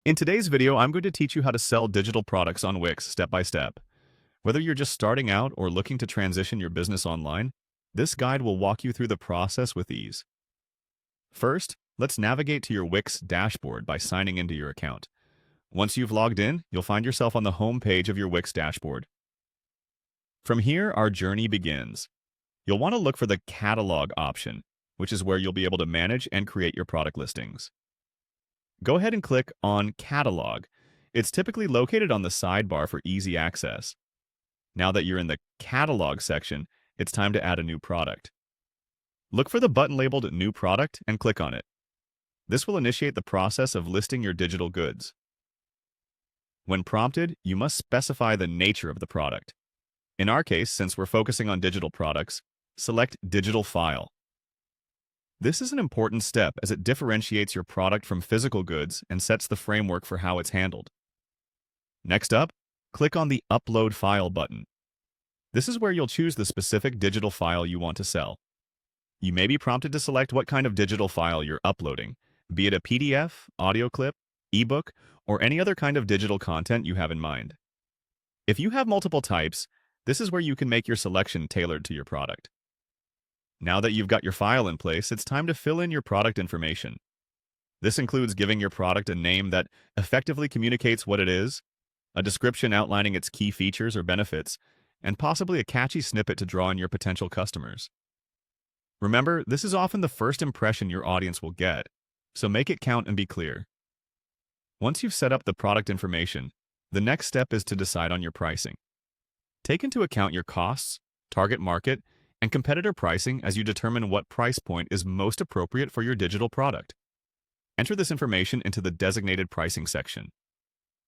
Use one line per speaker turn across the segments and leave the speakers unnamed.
In today's video, I'm going to teach you how to sell digital products on Wix step by step. Whether you're just starting out or looking to transition your business online, this guide will walk you through the process with ease. First, let's navigate to your Wix dashboard by signing into your account. Once you've logged in, you'll find yourself on the home page of your Wix dashboard. From here, our journey begins. You'll want to look for the Catalog option, which is where you'll be able to manage and create your product listings. Go ahead and click on Catalog. It's typically located on the sidebar for easy access. Now that you're in the Catalog section, it's time to add a new product. Look for the button labeled New Product and click on it. This will initiate the process of listing your digital goods. When prompted, you must specify the nature of the product. In our case, since we're focusing on digital products, select Digital File. This is an important step as it differentiates your product from physical goods and sets the framework for how it's handled. Next up, click on the Upload File button. This is where you'll choose the specific digital file you want to sell. You may be prompted to select what kind of digital file you're uploading, be it a PDF, audio clip, ebook, or any other kind of digital content you have in mind. If you have multiple types, this is where you can make your selection tailored to your product. Now that you've got your file in place, it's time to fill in your product information. This includes giving your product a name that effectively communicates what it is, a description outlining its key features or benefits, and possibly a catchy snippet to draw in your potential customers. Remember, this is often the first impression your audience will get, so make it count and be clear. Once you've set up the product information, the next step is to decide on your pricing. Take into account your costs, target market, and competitor pricing as you determine what price point is most appropriate for your digital product. Enter this information into the designated pricing section.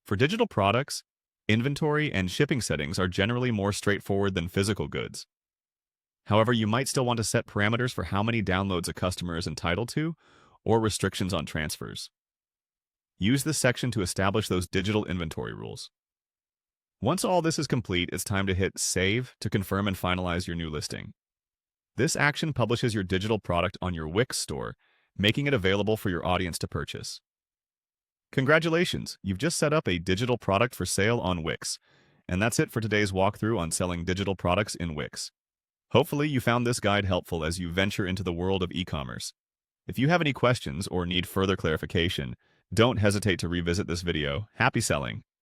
For digital products, inventory and shipping settings are generally more straightforward than physical goods. However, you might still want to set parameters for how many downloads a customer is entitled to, or restrictions on transfers. Use this section to establish those digital inventory rules. Once all this is complete, it's time to hit Save to confirm and finalize your new listing. This action publishes your digital product on your Wix store, making it available for your audience to purchase. Congratulations, you've just set up a digital product for sale on Wix. And that's it for today's walkthrough on selling digital products in Wix. Hopefully you found this guide helpful as you venture into the world of e-commerce. If you have any questions or need further clarification, don't hesitate to revisit this video. Happy selling!